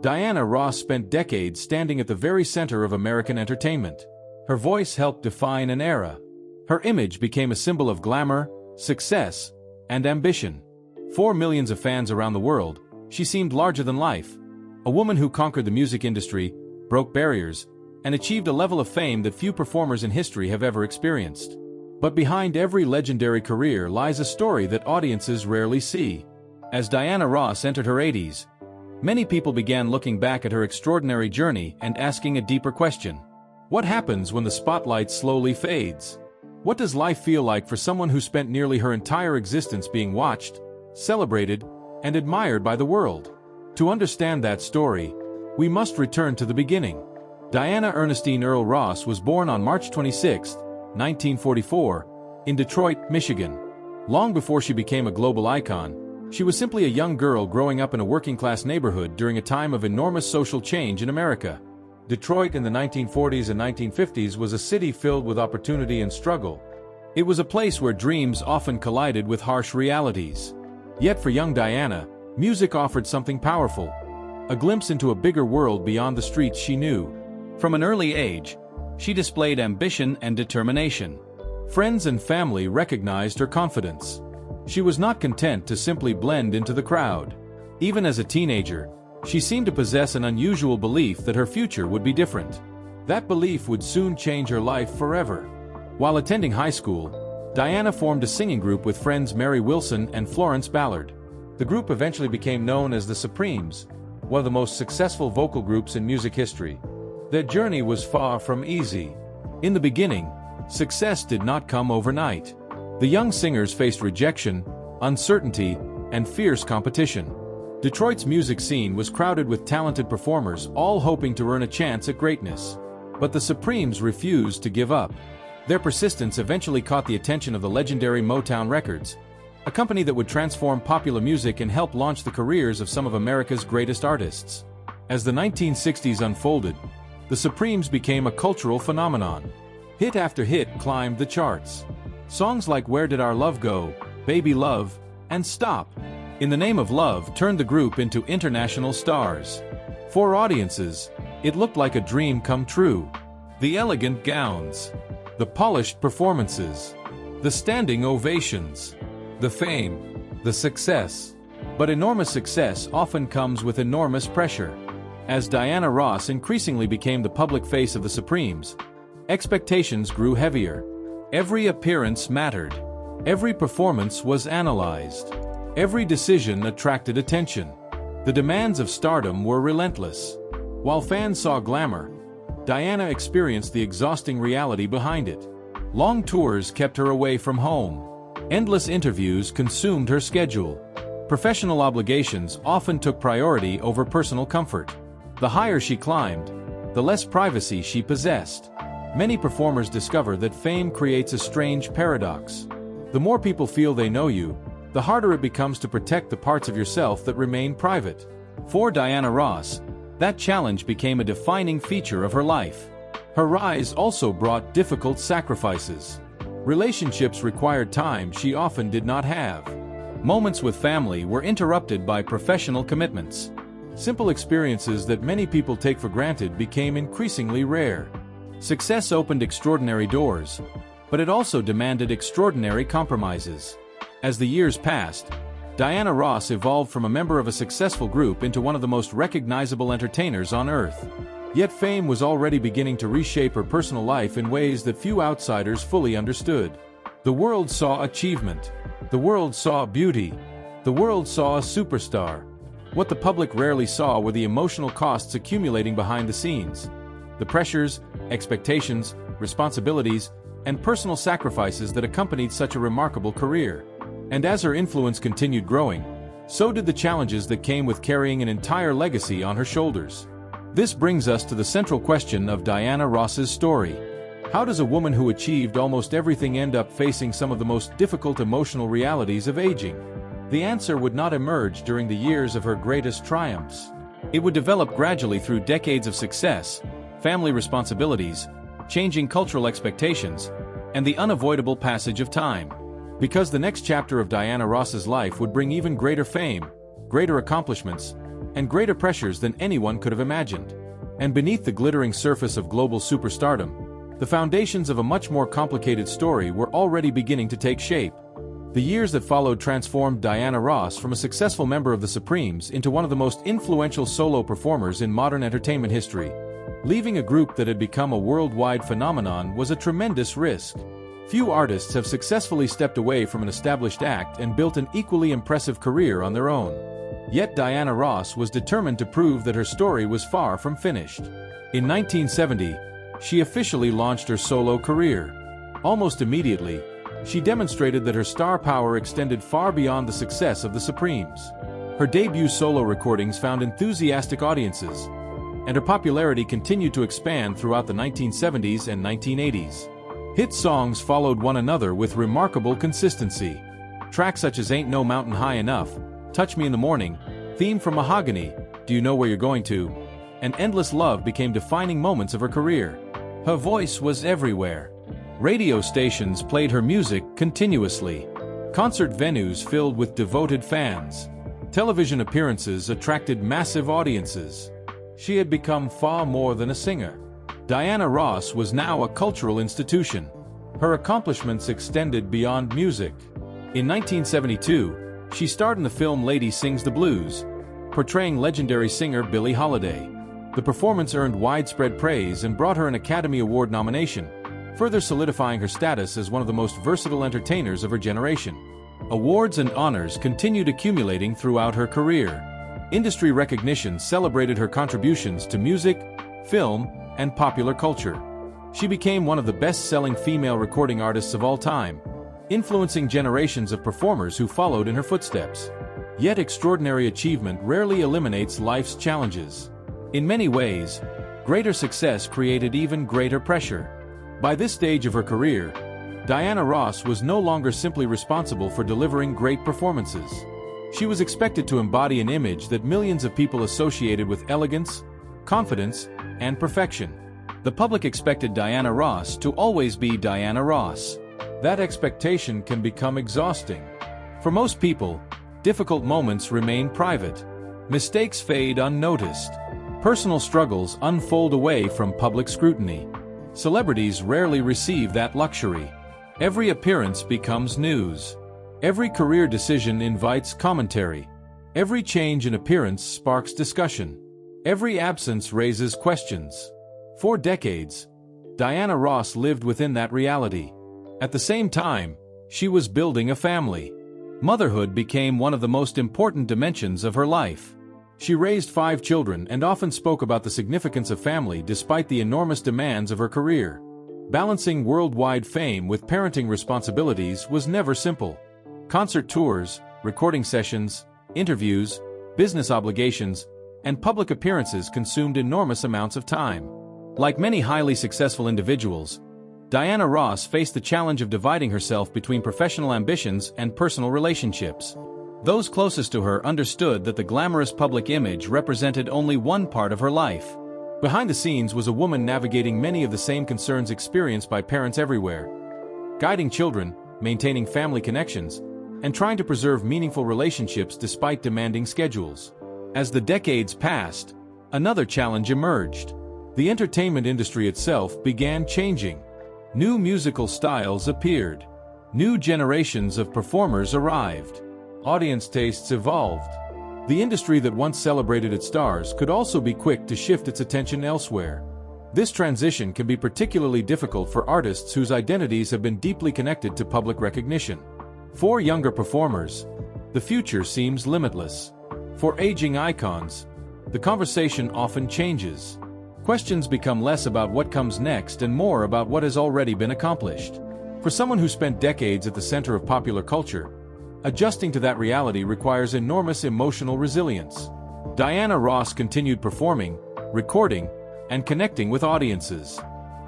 Diana Ross spent decades standing at the very center of American entertainment. Her voice helped define an era. Her image became a symbol of glamour, success, and ambition. For millions of fans around the world, she seemed larger than life. A woman who conquered the music industry, broke barriers, and achieved a level of fame that few performers in history have ever experienced. But behind every legendary career lies a story that audiences rarely see. As Diana Ross entered her 80s, many people began looking back at her extraordinary journey and asking a deeper question. What happens when the spotlight slowly fades? What does life feel like for someone who spent nearly her entire existence being watched, celebrated, and admired by the world? To understand that story, we must return to the beginning. Diana Ernestine Earl Ross was born on March 26, 1944, in Detroit, Michigan. Long before she became a global icon, she was simply a young girl growing up in a working-class neighborhood during a time of enormous social change in America. Detroit in the 1940s and 1950s was a city filled with opportunity and struggle. It was a place where dreams often collided with harsh realities. Yet for young Diana, music offered something powerful, a glimpse into a bigger world beyond the streets she knew. From an early age, she displayed ambition and determination. Friends and family recognized her confidence. She was not content to simply blend into the crowd. Even as a teenager, she seemed to possess an unusual belief that her future would be different. That belief would soon change her life forever. While attending high school, Diana formed a singing group with friends Mary Wilson and Florence Ballard. The group eventually became known as the Supremes, one of the most successful vocal groups in music history. Their journey was far from easy. In the beginning, success did not come overnight. The young singers faced rejection, uncertainty, and fierce competition. Detroit's music scene was crowded with talented performers, all hoping to earn a chance at greatness. But the Supremes refused to give up. Their persistence eventually caught the attention of the legendary Motown Records, a company that would transform popular music and help launch the careers of some of America's greatest artists. As the 1960s unfolded, the Supremes became a cultural phenomenon. Hit after hit climbed the charts. Songs like Where Did Our Love Go, Baby Love, and Stop, in the Name of Love turned the group into international stars. For audiences, it looked like a dream come true. The elegant gowns, the polished performances, the standing ovations, the fame, the success. But enormous success often comes with enormous pressure. As Diana Ross increasingly became the public face of the Supremes, expectations grew heavier. Every appearance mattered. Every performance was analyzed. Every decision attracted attention. The demands of stardom were relentless. While fans saw glamour, Diana experienced the exhausting reality behind it. Long tours kept her away from home. Endless interviews consumed her schedule. Professional obligations often took priority over personal comfort. The higher she climbed, the less privacy she possessed. Many performers discover that fame creates a strange paradox. The more people feel they know you, the harder it becomes to protect the parts of yourself that remain private. For Diana Ross, that challenge became a defining feature of her life. Her rise also brought difficult sacrifices. Relationships required time she often did not have. Moments with family were interrupted by professional commitments. Simple experiences that many people take for granted became increasingly rare. Success opened extraordinary doors, but it also demanded extraordinary compromises. As the years passed, Diana Ross evolved from a member of a successful group into one of the most recognizable entertainers on earth. Yet fame was already beginning to reshape her personal life in ways that few outsiders fully understood. The world saw achievement. The world saw beauty. The world saw a superstar. What the public rarely saw were the emotional costs accumulating behind the scenes. The pressures, expectations, responsibilities, and personal sacrifices that accompanied such a remarkable career. And as her influence continued growing, so did the challenges that came with carrying an entire legacy on her shoulders. This brings us to the central question of Diana Ross's story. How does a woman who achieved almost everything end up facing some of the most difficult emotional realities of aging? The answer would not emerge during the years of her greatest triumphs. It would develop gradually through decades of success, family responsibilities, changing cultural expectations, and the unavoidable passage of time. Because the next chapter of Diana Ross's life would bring even greater fame, greater accomplishments, and greater pressures than anyone could have imagined. And beneath the glittering surface of global superstardom, the foundations of a much more complicated story were already beginning to take shape. The years that followed transformed Diana Ross from a successful member of the Supremes into one of the most influential solo performers in modern entertainment history. Leaving a group that had become a worldwide phenomenon was a tremendous risk. Few artists have successfully stepped away from an established act and built an equally impressive career on their own. Yet Diana Ross was determined to prove that her story was far from finished. In 1970, she officially launched her solo career. Almost immediately, she demonstrated that her star power extended far beyond the success of the Supremes. Her debut solo recordings found enthusiastic audiences, and her popularity continued to expand throughout the 1970s and 1980s. Hit songs followed one another with remarkable consistency. Tracks such as Ain't No Mountain High Enough, Touch Me in the Morning, Theme from Mahogany, Do You Know Where You're Going To, and Endless Love became defining moments of her career. Her voice was everywhere. Radio stations played her music continuously. Concert venues filled with devoted fans. Television appearances attracted massive audiences. She had become far more than a singer. Diana Ross was now a cultural institution. Her accomplishments extended beyond music. In 1972, she starred in the film Lady Sings the Blues, portraying legendary singer Billie Holiday. The performance earned widespread praise and brought her an Academy Award nomination, further solidifying her status as one of the most versatile entertainers of her generation. Awards and honors continued accumulating throughout her career. Industry recognition celebrated her contributions to music, film, and popular culture. She became one of the best-selling female recording artists of all time, influencing generations of performers who followed in her footsteps. Yet extraordinary achievement rarely eliminates life's challenges. In many ways, greater success created even greater pressure. By this stage of her career, Diana Ross was no longer simply responsible for delivering great performances. She was expected to embody an image that millions of people associated with elegance, confidence, and perfection. The public expected Diana Ross to always be Diana Ross. That expectation can become exhausting. For most people, difficult moments remain private. Mistakes fade unnoticed. Personal struggles unfold away from public scrutiny. Celebrities rarely receive that luxury. Every appearance becomes news. Every career decision invites commentary. Every change in appearance sparks discussion. Every absence raises questions. For decades, Diana Ross lived within that reality. At the same time, she was building a family. Motherhood became one of the most important dimensions of her life. She raised 5 children and often spoke about the significance of family despite the enormous demands of her career. Balancing worldwide fame with parenting responsibilities was never simple. Concert tours, recording sessions, interviews, business obligations, and public appearances consumed enormous amounts of time. Like many highly successful individuals, Diana Ross faced the challenge of dividing herself between professional ambitions and personal relationships. Those closest to her understood that the glamorous public image represented only one part of her life. Behind the scenes was a woman navigating many of the same concerns experienced by parents everywhere, guiding children, maintaining family connections, and trying to preserve meaningful relationships despite demanding schedules. As the decades passed, another challenge emerged. The entertainment industry itself began changing. New musical styles appeared. New generations of performers arrived. Audience tastes evolved. The industry that once celebrated its stars could also be quick to shift its attention elsewhere. This transition can be particularly difficult for artists whose identities have been deeply connected to public recognition. For younger performers, the future seems limitless. For aging icons, the conversation often changes. Questions become less about what comes next and more about what has already been accomplished. For someone who spent decades at the center of popular culture, adjusting to that reality requires enormous emotional resilience. Diana Ross continued performing, recording, and connecting with audiences.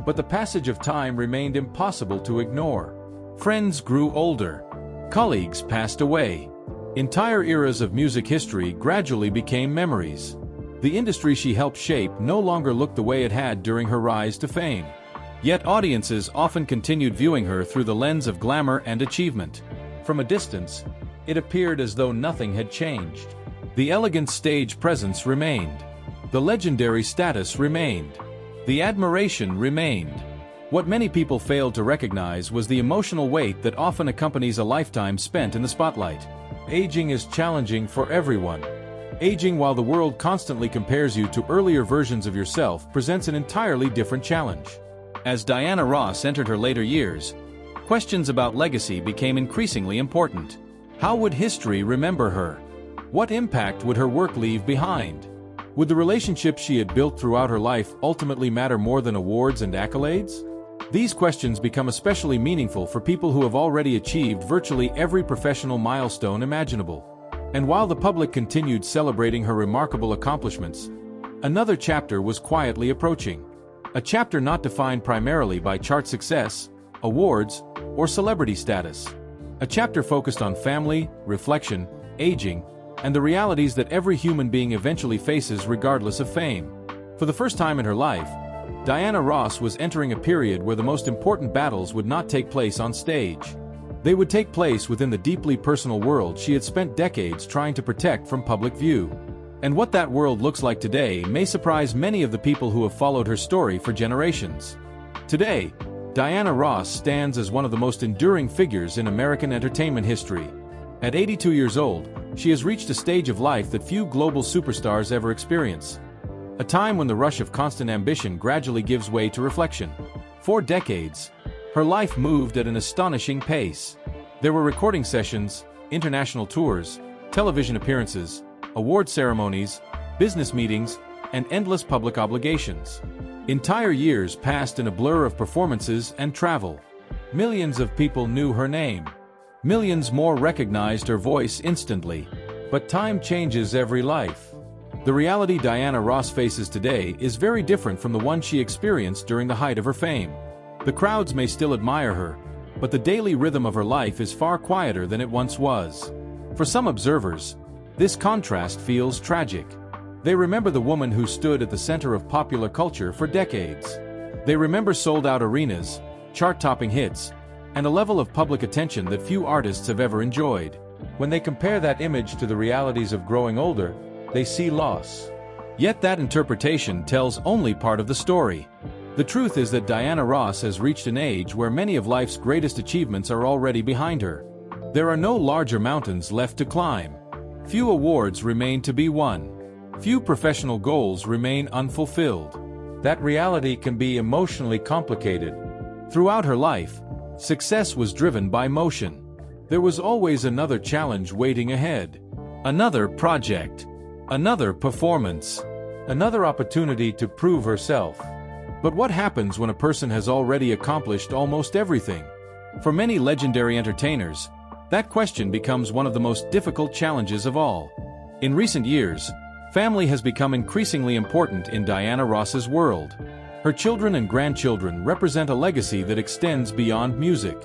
But the passage of time remained impossible to ignore. Friends grew older. Colleagues passed away. Entire eras of music history gradually became memories. The industry she helped shape no longer looked the way it had during her rise to fame. Yet audiences often continued viewing her through the lens of glamour and achievement. From a distance, it appeared as though nothing had changed. The elegant stage presence remained. The legendary status remained. The admiration remained. What many people failed to recognize was the emotional weight that often accompanies a lifetime spent in the spotlight. Aging is challenging for everyone. Aging while the world constantly compares you to earlier versions of yourself presents an entirely different challenge. As Diana Ross entered her later years, questions about legacy became increasingly important. How would history remember her? What impact would her work leave behind? Would the relationships she had built throughout her life ultimately matter more than awards and accolades? These questions become especially meaningful for people who have already achieved virtually every professional milestone imaginable. And while the public continued celebrating her remarkable accomplishments, another chapter was quietly approaching. A chapter not defined primarily by chart success, awards, or celebrity status. A chapter focused on family, reflection, aging, and the realities that every human being eventually faces regardless of fame. For the first time in her life, Diana Ross was entering a period where the most important battles would not take place on stage. They would take place within the deeply personal world she had spent decades trying to protect from public view. And what that world looks like today may surprise many of the people who have followed her story for generations. Today, Diana Ross stands as one of the most enduring figures in American entertainment history. At 82 years old, she has reached a stage of life that few global superstars ever experience. A time when the rush of constant ambition gradually gives way to reflection. For decades, her life moved at an astonishing pace. There were recording sessions, international tours, television appearances, award ceremonies, business meetings, and endless public obligations. Entire years passed in a blur of performances and travel. Millions of people knew her name. Millions more recognized her voice instantly. But time changes every life. The reality Diana Ross faces today is very different from the one she experienced during the height of her fame. The crowds may still admire her, but the daily rhythm of her life is far quieter than it once was. For some observers, this contrast feels tragic. They remember the woman who stood at the center of popular culture for decades. They remember sold-out arenas, chart-topping hits, and a level of public attention that few artists have ever enjoyed. When they compare that image to the realities of growing older, they see loss. Yet that interpretation tells only part of the story. The truth is that Diana Ross has reached an age where many of life's greatest achievements are already behind her. There are no larger mountains left to climb. Few awards remain to be won. Few professional goals remain unfulfilled. That reality can be emotionally complicated. Throughout her life, success was driven by motion. There was always another challenge waiting ahead. Another project. Another performance. Another opportunity to prove herself. But what happens when a person has already accomplished almost everything? For many legendary entertainers, that question becomes one of the most difficult challenges of all. In recent years, family has become increasingly important in Diana Ross's world. Her children and grandchildren represent a legacy that extends beyond music.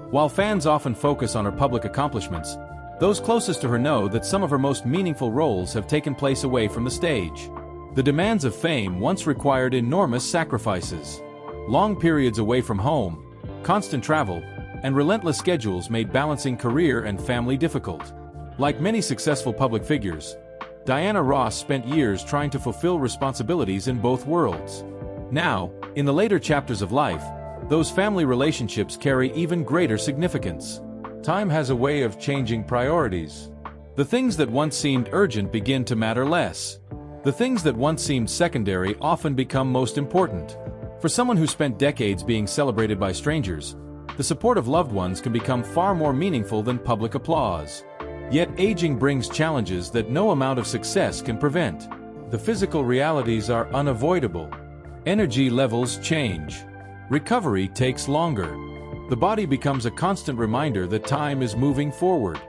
While fans often focus on her public accomplishments, those closest to her know that some of her most meaningful roles have taken place away from the stage. The demands of fame once required enormous sacrifices. Long periods away from home, constant travel, and relentless schedules made balancing career and family difficult. Like many successful public figures, Diana Ross spent years trying to fulfill responsibilities in both worlds. Now, in the later chapters of life, those family relationships carry even greater significance. Time has a way of changing priorities. The things that once seemed urgent begin to matter less. The things that once seemed secondary often become most important. For someone who spent decades being celebrated by strangers, the support of loved ones can become far more meaningful than public applause. Yet aging brings challenges that no amount of success can prevent. The physical realities are unavoidable. Energy levels change. Recovery takes longer. The body becomes a constant reminder that time is moving forward.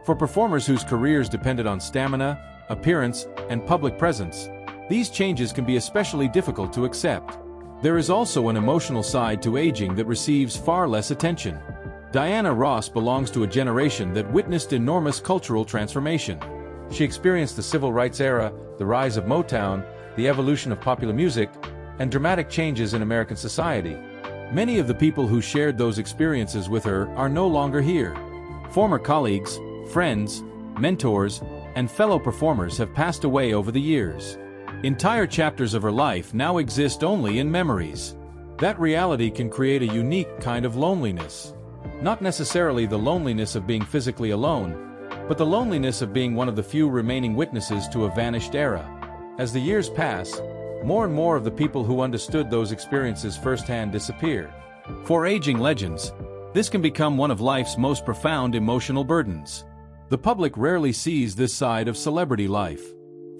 For performers whose careers depended on stamina, appearance, and public presence, these changes can be especially difficult to accept. There is also an emotional side to aging that receives far less attention. Diana Ross belongs to a generation that witnessed enormous cultural transformation. She experienced the civil rights era, the rise of Motown, the evolution of popular music, and dramatic changes in American society. Many of the people who shared those experiences with her are no longer here. Former colleagues, friends, mentors, and fellow performers have passed away over the years. Entire chapters of her life now exist only in memories. That reality can create a unique kind of loneliness. Not necessarily the loneliness of being physically alone, but the loneliness of being one of the few remaining witnesses to a vanished era. As the years pass, more and more of the people who understood those experiences firsthand disappear. For aging legends, this can become one of life's most profound emotional burdens. The public rarely sees this side of celebrity life.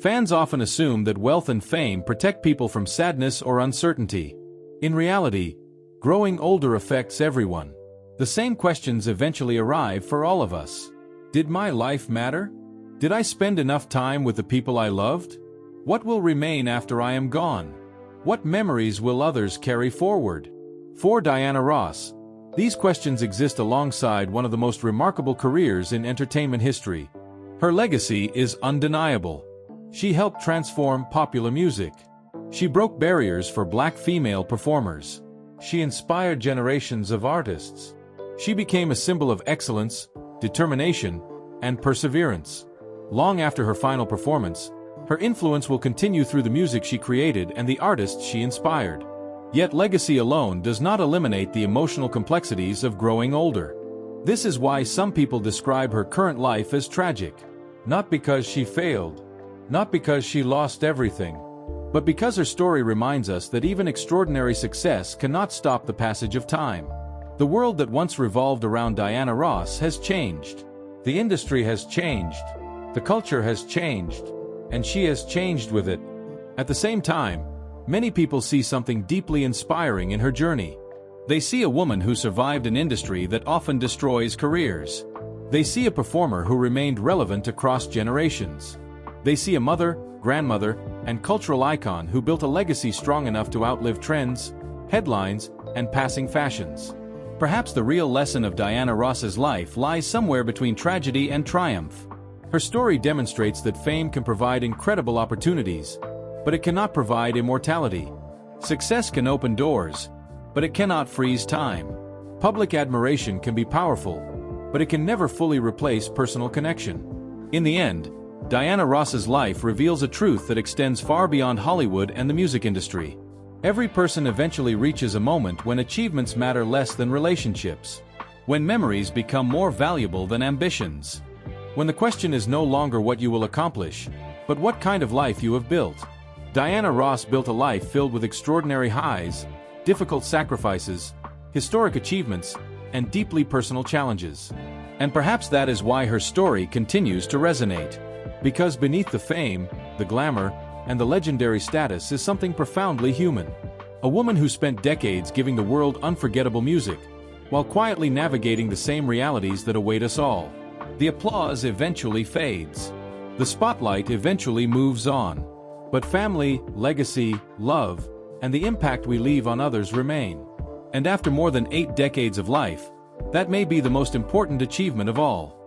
Fans often assume that wealth and fame protect people from sadness or uncertainty. In reality, growing older affects everyone. The same questions eventually arrive for all of us. Did my life matter? Did I spend enough time with the people I loved? What will remain after I am gone? What memories will others carry forward? For Diana Ross, these questions exist alongside one of the most remarkable careers in entertainment history. Her legacy is undeniable. She helped transform popular music. She broke barriers for Black female performers. She inspired generations of artists. She became a symbol of excellence, determination, and perseverance. Long after her final performance, her influence will continue through the music she created and the artists she inspired. Yet legacy alone does not eliminate the emotional complexities of growing older. This is why some people describe her current life as tragic. Not because she failed, not because she lost everything, but because her story reminds us that even extraordinary success cannot stop the passage of time. The world that once revolved around Diana Ross has changed. The industry has changed. The culture has changed. And she has changed with it. At the same time, many people see something deeply inspiring in her journey. They see a woman who survived an industry that often destroys careers. They see a performer who remained relevant across generations. They see a mother, grandmother, and cultural icon who built a legacy strong enough to outlive trends, headlines, and passing fashions. Perhaps the real lesson of Diana Ross's life lies somewhere between tragedy and triumph. Her story demonstrates that fame can provide incredible opportunities, but it cannot provide immortality. Success can open doors, but it cannot freeze time. Public admiration can be powerful, but it can never fully replace personal connection. In the end, Diana Ross's life reveals a truth that extends far beyond Hollywood and the music industry. Every person eventually reaches a moment when achievements matter less than relationships, when memories become more valuable than ambitions, when the question is no longer what you will accomplish, but what kind of life you have built. Diana Ross built a life filled with extraordinary highs, difficult sacrifices, historic achievements, and deeply personal challenges. And perhaps that is why her story continues to resonate. Because beneath the fame, the glamour, and the legendary status is something profoundly human. A woman who spent decades giving the world unforgettable music, while quietly navigating the same realities that await us all. The applause eventually fades. The spotlight eventually moves on. But family, legacy, love, and the impact we leave on others remain. And after more than 8 decades of life, that may be the most important achievement of all.